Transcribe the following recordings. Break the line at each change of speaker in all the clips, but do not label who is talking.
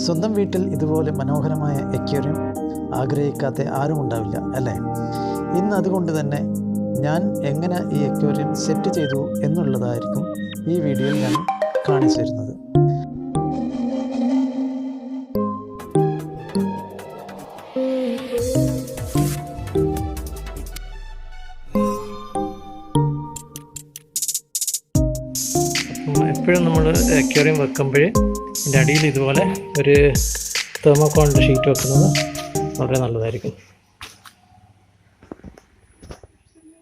സ്വന്തം വീട്ടിൽ ഇതുപോലെ മനോഹരമായ അക്വേറിയം ആഗ്രഹിക്കാത്ത ആരും ഉണ്ടാവില്ല അല്ലേ? ഇന്ന് അതുകൊണ്ട് തന്നെ ഞാൻ എങ്ങനെ ഈ അക്വേറിയം സെറ്റ് ചെയ്തു എന്നുള്ളതായിരിക്കും ഈ വീഡിയോയിൽ ഞാൻ കാണിച്ചു തരുന്നത്.
എപ്പോഴും നമ്മൾ അക്വേറിയം വെക്കുമ്പോൾ ഇതിൻ്റെ അടിയിൽ ഇതുപോലെ ഒരു തെർമോക്കോളിൻ്റെ ഷീറ്റ് വെക്കുന്നത് വളരെ നല്ലതായിരിക്കും.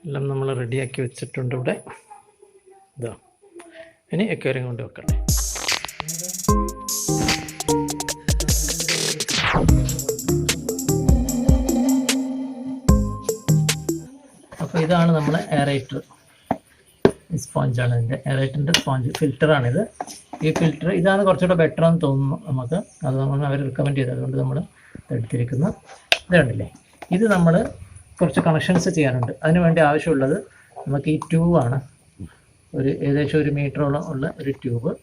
എല്ലാം നമ്മൾ റെഡിയാക്കി വെച്ചിട്ടുണ്ട് ഇവിടെ. ഇതാ, ഇനി അക്വേറിയം കൊണ്ട് വെക്കട്ടെ. അപ്പോൾ ഇതാണ് നമ്മളെ എയറേറ്റർ. സ്പോഞ്ചാണ് ഇതിൻ്റെ എയറേറ്ററിൻ്റെ സ്പോഞ്ച് ഫിൽറ്ററാണിത്. ഈ ഫിൽറ്റർ ഇതാണ് കുറച്ചുകൂടെ ബെറ്റർ എന്ന് തോന്നുന്നു നമുക്ക്. അത് നമ്മൾ അവർ റിക്കമെൻഡ് ചെയ്തത്, അതുകൊണ്ട് നമ്മൾ എടുത്തിരിക്കുന്ന ഇത് കണ്ടില്ലേ. ഇത് നമ്മൾ കുറച്ച് കണക്ഷൻസ് ചെയ്യാനുണ്ട്. അതിന് വേണ്ടി ആവശ്യമുള്ളത് നമുക്ക് ഈ ട്യൂബാണ്. ഒരു ഏകദേശം 1 മീറ്ററോളം ഉള്ള ഒരു ട്യൂബ്,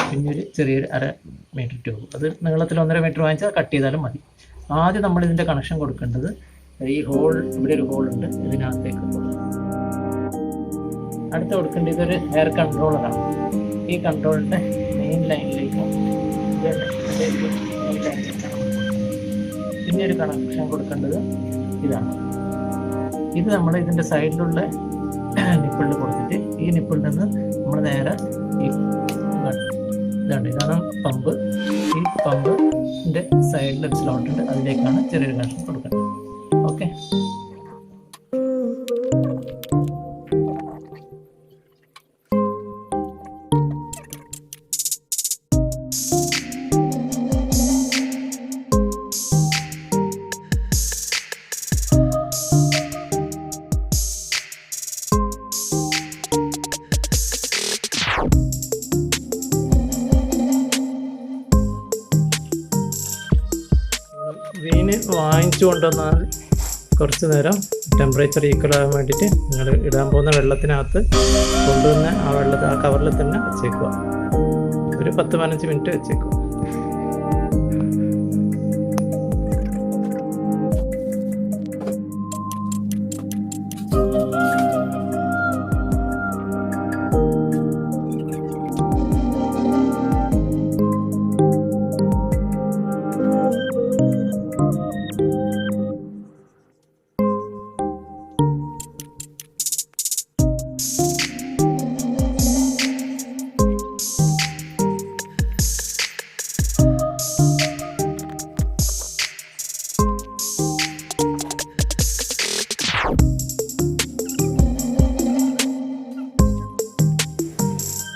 പിന്നെ ഒരു ചെറിയൊരു 1/2 മീറ്റർ ട്യൂബ്. അത് നീളത്തിൽ 1.5 മീറ്റർ വാങ്ങിച്ചാൽ കട്ട് ചെയ്താലും മതി. ആദ്യം നമ്മൾ ഇതിൻ്റെ കണക്ഷൻ കൊടുക്കേണ്ടത് ഈ ഹോൾ, ഇവിടെ ഒരു ഹോളുണ്ട്, ഇതിനകത്തേക്ക് അടുത്ത് കൊടുക്കേണ്ടത് ഇതൊരു എയർ കൺട്രോളറാണ്. ഈ കൺട്രോളിൻ്റെ മെയിൻ ലൈനിലേക്ക് പിന്നെ ഒരു കണക്ഷൻ കൊടുക്കേണ്ടത് ഇതാണ്. ഇത് നമ്മൾ ഇതിൻ്റെ സൈഡിലുള്ള നിപ്പിളിൽ കൊടുത്തിട്ട് ഈ നിപ്പിളിൽ നിന്ന് നമ്മൾ നേരെ ഈ ഇതാണ് പമ്പ്. ഈ പമ്പിൻ്റെ സൈഡിൽ ഒരു സ്ലോട്ട് ഉണ്ട്, അതിലേക്കാണ് ചെറിയൊരു കണക്ഷൻ കൊടുക്കേണ്ടത്. ഓക്കെ, മീൻ വാങ്ങിച്ചു കൊണ്ടുവന്നാൽ കുറച്ച് നേരം ടെമ്പറേച്ചർ ഈക്വൽ ആകാൻ വേണ്ടിയിട്ട് നിങ്ങൾ ഇടാൻ പോകുന്ന വെള്ളത്തിനകത്ത് കൊണ്ടുവന്ന് ആ കവറിൽ തന്നെ വെച്ചേക്കുക. ഒരു 10-15 മിനിറ്റ് വെച്ചേക്കുക.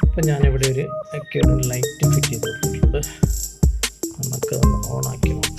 അപ്പം ഞാനിവിടെ ഒരു അക്വേറിയം ലൈറ്റ് ഫിറ്റ് ചെയ്ത് കൊടുത്തിട്ടുണ്ട്. നമുക്കതൊന്ന് ഓണാക്കി നോക്കാം.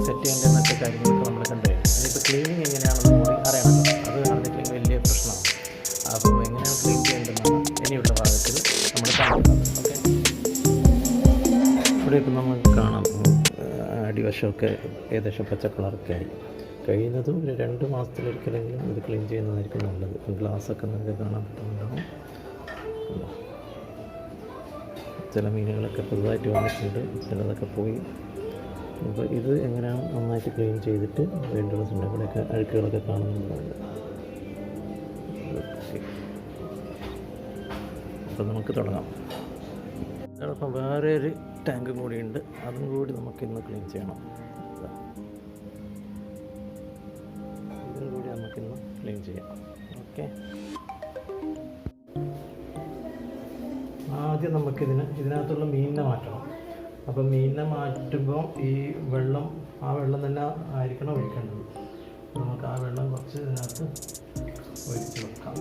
സെറ്റ് ചെയ്യേണ്ടതെന്നൊക്കെ കാര്യങ്ങളൊക്കെ നമ്മൾ കണ്ടു. അതിപ്പോൾ ക്ലീനിങ് എങ്ങനെയാണെന്ന് കൂടി അറിയണമല്ലോ. അത് അറിഞ്ഞിട്ടില്ലെങ്കിൽ വലിയ പ്രശ്നമാണ്. അപ്പോൾ എങ്ങനെയാണ് ക്ലീൻ ചെയ്യേണ്ടതെന്നാണ് ഇനിയുള്ള ഭാഗത്തിൽ നമ്മൾ കാണുന്നത്. ഓക്കെ, ഇവിടെ ഇപ്പം നമുക്ക് കാണാം അടിവശമൊക്കെ ഏകദേശം പച്ച കളറൊക്കെ ആയി. കഴിയുന്നതും ഒരു 2 മാസത്തിലൊരിക്കലെങ്കിലും ഇത് ക്ലീൻ ചെയ്യുന്നതായിരിക്കും നല്ലത്. ഗ്ലാസ്സൊക്കെ നമുക്ക് കാണാൻ പറ്റുന്നുണ്ടാവും. ചില മീനുകളൊക്കെ പുതുതായിട്ട് വന്നിട്ടുണ്ട്, ചിലതൊക്കെ പോയി. അപ്പോൾ ഇത് എങ്ങനെയാണ് നന്നായിട്ട് ക്ലീൻ ചെയ്തിട്ട് വേണ്ടുള്ള ഇവിടെയൊക്കെ അഴുക്കുകളൊക്കെ കാണുന്നുണ്ടാവുക.
അപ്പോൾ നമുക്ക് തുടങ്ങാം. അതോടൊപ്പം വേറെ ഒരു ടാങ്കും കൂടിയുണ്ട്, അതും കൂടി നമുക്കിന്ന് ക്ലീൻ ചെയ്യണം. ഇതും കൂടി നമുക്കിന്ന് ക്ലീൻ ചെയ്യാം. ഓക്കെ, ആദ്യം ഇതിനകത്തുള്ള മീനിനെ മാറ്റണം. അപ്പോൾ മീനിനെ മാറ്റുമ്പോൾ ഈ വെള്ളം, ആ വെള്ളം തന്നെ ആയിരിക്കണം ഒഴിക്കേണ്ടത്. നമുക്ക് ആ വെള്ളം കുറച്ച് ഇതിനകത്ത് ഒഴിച്ച് വെക്കാം.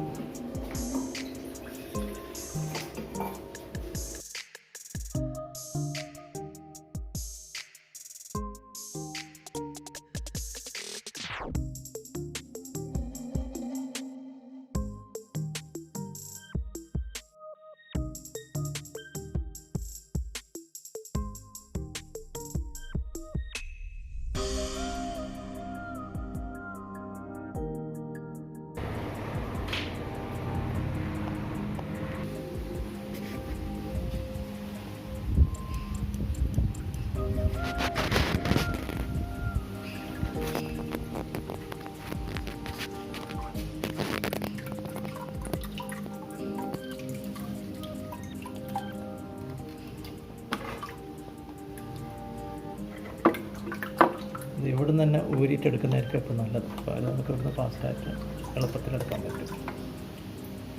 ഇവിടെ നിന്ന് തന്നെ ഊരിയിട്ടെടുക്കുന്നതായിരിക്കും ഇപ്പോൾ നല്ലത്. അപ്പോൾ അത് നമുക്ക് ഇവിടുന്ന് ഫാസ്റ്റായിട്ട് എളുപ്പത്തിലെടുക്കാൻ പറ്റും.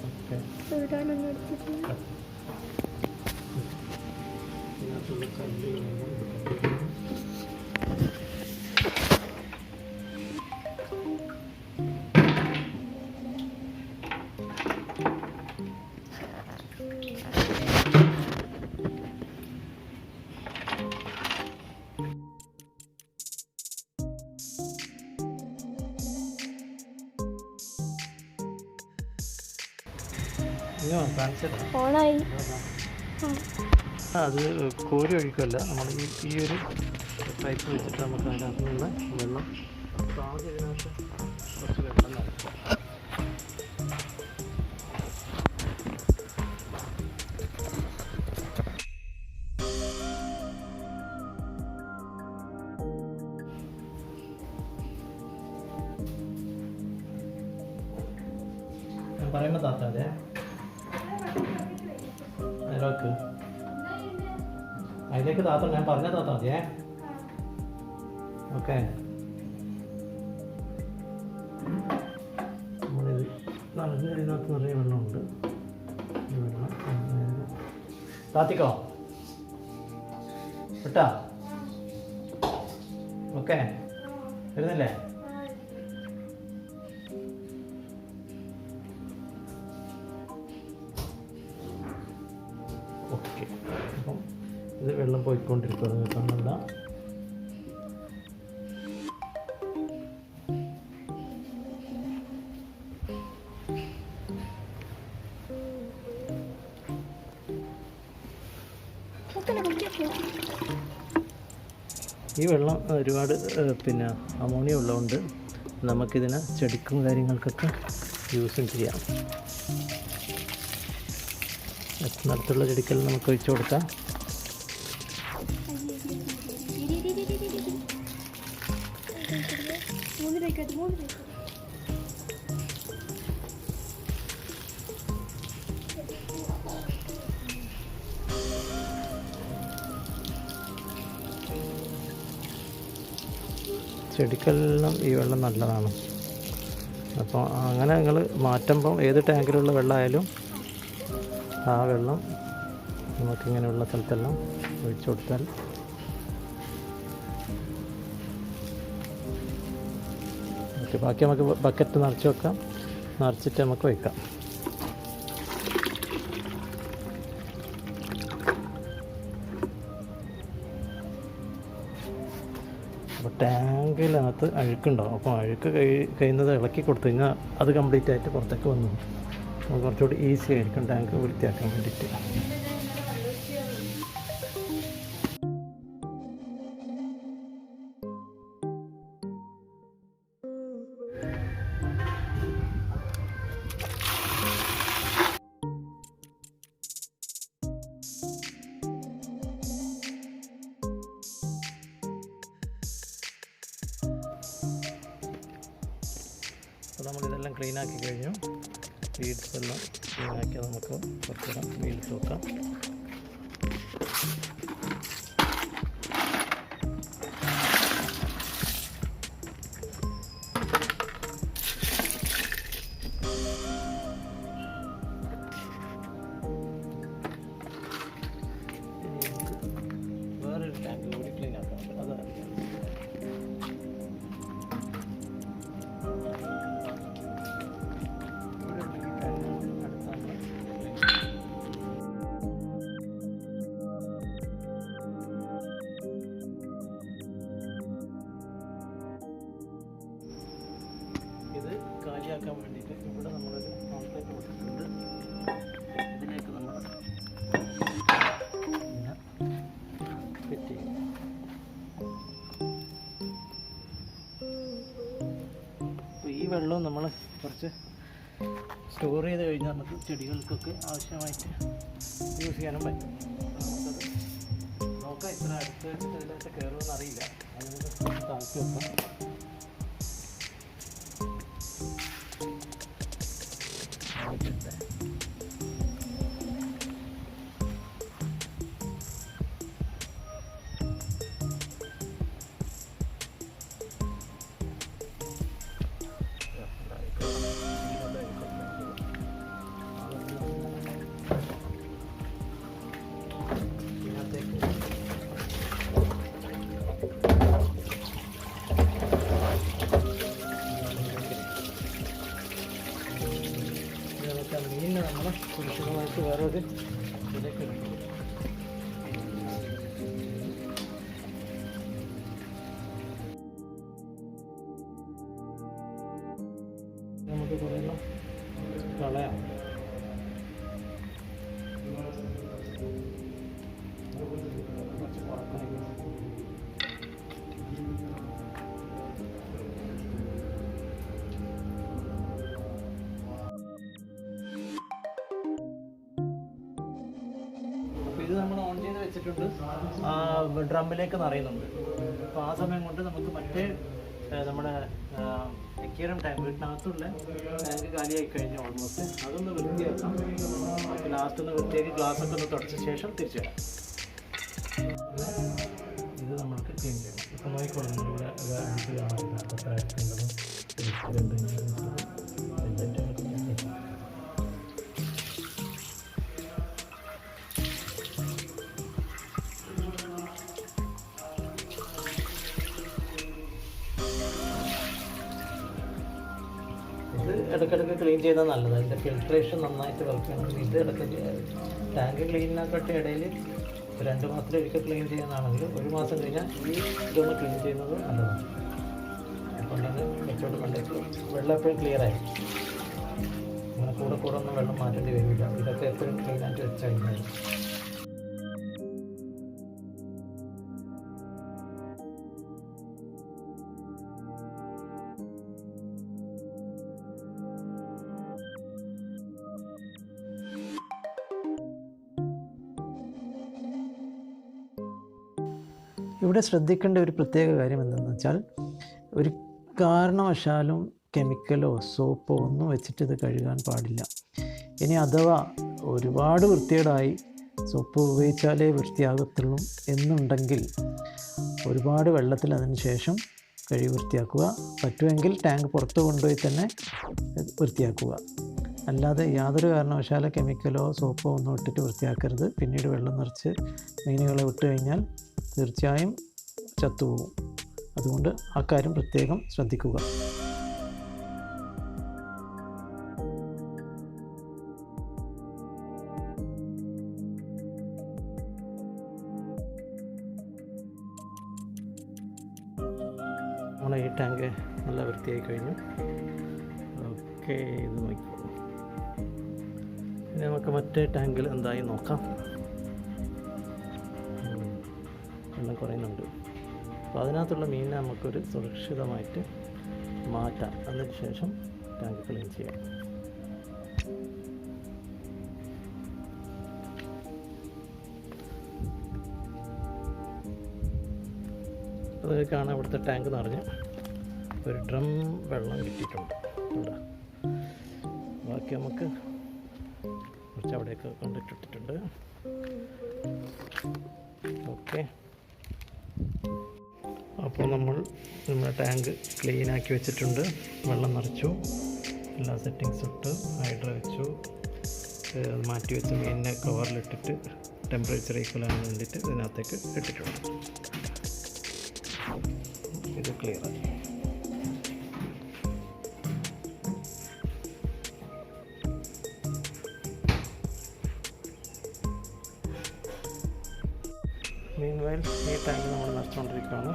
ഓക്കെ, അത് കോരി ഒഴിക്കുമല്ല, നമ്മൾ ഈ ഒരു പൈപ്പ് വെച്ചിട്ട് നമുക്ക് അതിനകത്ത് നിന്ന് വെള്ളം ആദ്യം ഇതിനകത്ത് കുറച്ച് വെള്ളം നടക്കുക. ഞാൻ പറയുന്ന താത്ത അതെ അതിലേക്ക് താത്ത, ഞാൻ പറഞ്ഞ താത്ത മതിയേ. ഓക്കെ, നമ്മളിത് ഇതിനകത്ത് നിറയെ വെള്ളമുണ്ട്. താത്തിക്കോ വിട്ടാ? ഓക്കെ, വരുന്നില്ലേ? ഓക്കെ, അപ്പം ഇത് വെള്ളം പോയിക്കൊണ്ടിരിക്കുന്നത് കാണണ്ട. ഈ വെള്ളം ഒരുപാട് പിന്നെ അമോണിയ ഉള്ളതുകൊണ്ട് നമുക്കിതിനെ ചെടിക്കും കാര്യങ്ങൾക്കൊക്കെ യൂസും ചെയ്യാം. അടുത്തുള്ള ചെടിക്കെല്ലാം നമുക്ക് ഒഴിച്ചു കൊടുക്കാം. ചെടിക്കെല്ലാം ഈ വെള്ളം നല്ലതാണ്. അപ്പോൾ അങ്ങനെ നിങ്ങൾ മാറ്റുമ്പം ഏത് ടാങ്കിലുള്ള വെള്ളമായാലും ആ വെള്ളം നമുക്കിങ്ങനെയുള്ള സ്ഥലത്തെല്ലാം ഒഴിച്ചു കൊടുത്താൽ ഓക്കെ. ബാക്കി നമുക്ക് ബക്കറ്റ് നിറച്ച് വെക്കാം, നിറച്ചിട്ട് നമുക്ക് വയ്ക്കാം. അപ്പോൾ ടാങ്കിനകത്ത് അഴുക്കുണ്ടാവും. അപ്പോൾ അഴുക്ക് കഴിയുന്നത് ഇളക്കി കൊടുത്തു കഴിഞ്ഞാൽ അത് കംപ്ലീറ്റ് ആയിട്ട് പുറത്തേക്ക് വന്നു. അപ്പോൾ കുറച്ചുകൂടി ഈസി ആയിരിക്കും ടാങ്ക് വൃത്തിയാക്കാൻ വേണ്ടിയിട്ട്. അപ്പോൾ നമ്മളിതെല്ലാം ക്ലീനാക്കി കഴിഞ്ഞു.
ഫീഡ്സ് എല്ലാം ക്ലീനാക്കി നമുക്ക് കുറച്ചുകൂടെ വെയിലത്ത് വെക്കാം. വേറൊരു ടാങ്ക് കൂടി ക്ലീൻ ആക്കാം. അതാണ് ഇത് കാലിയാക്കാൻ വേണ്ടിയിട്ട് ഇവിടെ നമ്മളൊരു കോൺക്രീറ്റ് കൊടുത്തിട്ടുണ്ട്. ഇതിലേക്ക് നമ്മൾ ഫിറ്റ് ചെയ്യും. അപ്പോൾ ഈ വെള്ളവും നമ്മൾ കുറച്ച് സ്റ്റോർ ചെയ്ത് കഴിഞ്ഞാൽ നമുക്ക് ചെടികൾക്കൊക്കെ ആവശ്യമായിട്ട് യൂസ് ചെയ്യാനും പറ്റും. നമുക്കത് നോക്കാം, ഇത്ര അടുത്ത് വെച്ചിട്ട് ഇതിലൊക്കെ കയറുമെന്ന് അറിയില്ല. അതിന് താഴ്ത്തി വെക്കാം. മീനിനെ നമ്മൾ സുരക്ഷിതമായിട്ട് വേറൊരു ഇതിലേക്ക് ഇടും. നമുക്ക് കുറേ കളയാം. ഇത് നമ്മൾ ഓൺ ചെയ്ത് വെച്ചിട്ടുണ്ട്. ഡ്രമ്മിലേക്ക് നിറയുന്നുണ്ട്. അപ്പോൾ ആ സമയം കൊണ്ട് നമുക്ക് മറ്റേ നമ്മുടെ അക്വേറിയം ടാങ്ക്, വീട്ടിനകത്തുള്ള ടാങ്ക് കാലിയായി കഴിഞ്ഞു ഓൾമോസ്റ്റ്. അതൊന്ന് വൃത്തിയാക്കാം. ലാസ്റ്റ് ഒന്ന് വൃത്തിയാക്കി ഗ്ലാസ്സൊക്കെ ഒന്ന് തുടച്ച ശേഷം തിരിച്ചു വരാം. ഇത് നമ്മൾക്ക് ക്ലീൻ ചെയ്യണം. ഇപ്പോൾ നോക്കിക്കൊള്ളുന്നു ഇവിടെ ഇത് കാണാറില്ല. അപ്പോൾ ആയിട്ടുള്ളതും ഇത് ഇടയ്ക്കിടയ്ക്ക് ക്ലീൻ ചെയ്താൽ നല്ലതാണ്. അതിൻ്റെ ഫിൽട്രേഷൻ നന്നായിട്ട് വർക്ക് ചെയ്യണം. ഇത് ഇടയ്ക്ക് ടാങ്ക് ക്ലീനാക്കട്ടെ ഇടയിൽ 2 മാസത്തിലൊരിക്കൽ ക്ലീൻ ചെയ്യുന്നതാണെങ്കിൽ 1 മാസം കഴിഞ്ഞാൽ ഈ ഇതൊന്ന് ക്ലീൻ ചെയ്യുന്നത് നല്ലതാണ്. അപ്പോൾ തന്നെ വെച്ചോട്ട് കൊണ്ടേക്ക് വെള്ളം എപ്പോഴും ക്ലിയറായി, അങ്ങനെ കൂടെ ഒന്നും വെള്ളം മാറ്റേണ്ടി വരില്ല. ഇതൊക്കെ എപ്പോഴും ക്ലീനായിട്ട് വെച്ച് കഴിഞ്ഞാൽ
ഇവിടെ ശ്രദ്ധിക്കേണ്ട ഒരു പ്രത്യേക കാര്യം എന്തെന്ന് വെച്ചാൽ, ഒരു കാരണവശാലും കെമിക്കലോ സോപ്പോ ഒന്നും വെച്ചിട്ട് ഇത് കഴുകാൻ പാടില്ല. ഇനി അഥവാ ഒരുപാട് വൃത്തികേടായി സോപ്പ് ഉപയോഗിച്ചാലേ വൃത്തിയാകത്തുള്ളൂ എന്നുണ്ടെങ്കിൽ ഒരുപാട് വെള്ളത്തിൽ അതിന് ശേഷം കഴുകി വൃത്തിയാക്കുക. പറ്റുമെങ്കിൽ ടാങ്ക് പുറത്ത് കൊണ്ടുപോയി തന്നെ വൃത്തിയാക്കുക. അല്ലാതെ യാതൊരു കാരണവശാലും കെമിക്കലോ സോപ്പോ ഒന്നും ഇട്ടിട്ട് വൃത്തിയാക്കരുത്. പിന്നീട് വെള്ളം നിറച്ച് മീനുകളെ വിട്ട് കഴിഞ്ഞാൽ തീർച്ചയായും ചത്തുപോകും. അതുകൊണ്ട് ആ കാര്യം പ്രത്യേകം ശ്രദ്ധിക്കുക.
നമ്മളെ ഈ ടാങ്ക് നല്ല വൃത്തിയായി കഴിഞ്ഞു. ഓക്കെ, ഇത് നോക്കിക്കോളൂ. ഇനി നമുക്ക് മറ്റേ ടാങ്കിൽ എന്തായി നോക്കാം. വെള്ളം കുറയുന്നുണ്ട്. അപ്പോൾ അതിനകത്തുള്ള മീനിനെ നമുക്കൊരു സുരക്ഷിതമായിട്ട് മാറ്റാം. അതിന് ശേഷം ടാങ്ക് ക്ലീൻ ചെയ്യാം. അത് കാണാൻ ഇവിടുത്തെ ടാങ്ക് നിറഞ്ഞ് ഒരു ഡ്രം വെള്ളം കിട്ടിയിട്ടുണ്ട്.
ബാക്കി നമുക്ക് കുറച്ച് അവിടെയൊക്കെ കൊണ്ടിട്ടിട്ടുണ്ട്. ഓക്കെ, അപ്പോൾ നമ്മുടെ ടാങ്ക് ക്ലീനാക്കി വെച്ചിട്ടുണ്ട്. വെള്ളം നിറച്ചു, എല്ലാ സെറ്റിങ്സും ഇട്ട് ഹൈഡ്ര വെച്ചു. മാറ്റി വെച്ച മീനിനെ കവറിലിട്ടിട്ട് ടെമ്പറേച്ചർ ഈക്വൽ ആകാൻ വേണ്ടിയിട്ട് ഇതിനകത്തേക്ക് ഇട്ടിട്ടുണ്ട്. ഇത് ക്ലിയറായി. മീൻവയൽ ഈ ടാങ്ക് നമ്മൾ നിറച്ചുകൊണ്ടിരിക്കുകയാണ്.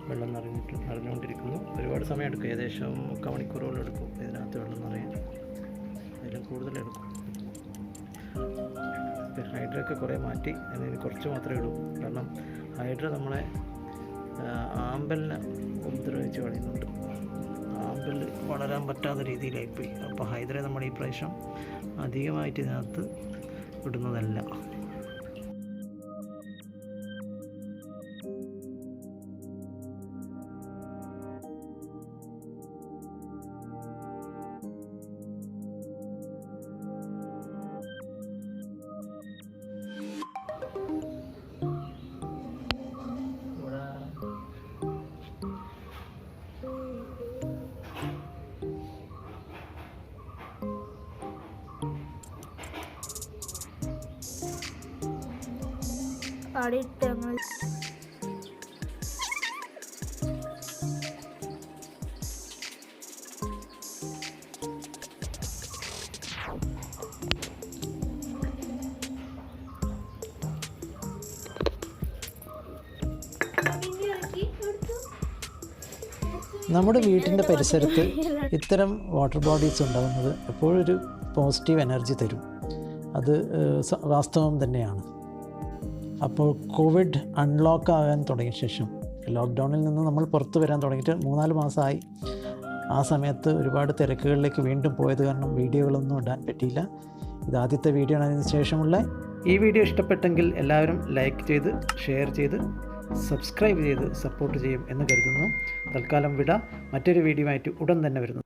വെള്ളം നിറഞ്ഞുകൊണ്ടിരിക്കുന്നു. ഒരുപാട് സമയം എടുക്കും, ഏകദേശം 3/4 മണിക്കൂറോളം എടുക്കും ഇതിനകത്ത് വെള്ളം നിറയാൻ. അതിലും കൂടുതലെടുക്കും. ഹൈഡ്രയൊക്കെ കുറേ മാറ്റി, അതിന് കുറച്ച് മാത്രമേ ഇടൂ. കാരണം ഹൈഡ്ര നമ്മളെ ആമ്പലിനെ ഉപദ്രവിച്ച് കളയുന്നുണ്ട്. ആമ്പൽ വളരാൻ പറ്റാത്ത രീതിയിലായിപ്പോയി. അപ്പോൾ ഹൈഡ്ര നമ്മൾ ഈ പ്രാവശ്യം അധികമായിട്ട് ഇതിനകത്ത് ഇടുന്നതല്ല.
പാടിയിട്ടങ്ങൾ
നമ്മുടെ വീട്ടിൻ്റെ പരിസരത്ത് ഇത്തരം വാട്ടർ ബോഡീസ് ഉണ്ടാകുന്നത് എപ്പോഴൊരു പോസിറ്റീവ് എനർജി തരും. അത് വാസ്തവം തന്നെയാണ്. അപ്പോൾ കോവിഡ് അൺലോക്ക് ആകാൻ തുടങ്ങിയ ശേഷം, ലോക്ക്ഡൗണിൽ നിന്ന് നമ്മൾ പുറത്തു വരാൻ തുടങ്ങിയിട്ട് 3-4 മാസമായി. ആ സമയത്ത് ഒരുപാട് തിരക്കുകളിലേക്ക് വീണ്ടും പോയത് കാരണം വീഡിയോകളൊന്നും ഇടാൻ പറ്റിയില്ല. ഇത് ആദ്യത്തെ വീഡിയോ ആണ്. അതിന് ശേഷമുള്ള ഈ വീഡിയോ ഇഷ്ടപ്പെട്ടെങ്കിൽ എല്ലാവരും ലൈക്ക് ചെയ്ത്, ഷെയർ ചെയ്ത്, സബ്സ്ക്രൈബ് ചെയ്ത് സപ്പോർട്ട് ചെയ്യും എന്ന് കരുതുന്നു. തൽക്കാലം വിട. മറ്റൊരു വീഡിയോ ആയിട്ട് ഉടൻ തന്നെ വരുന്നു.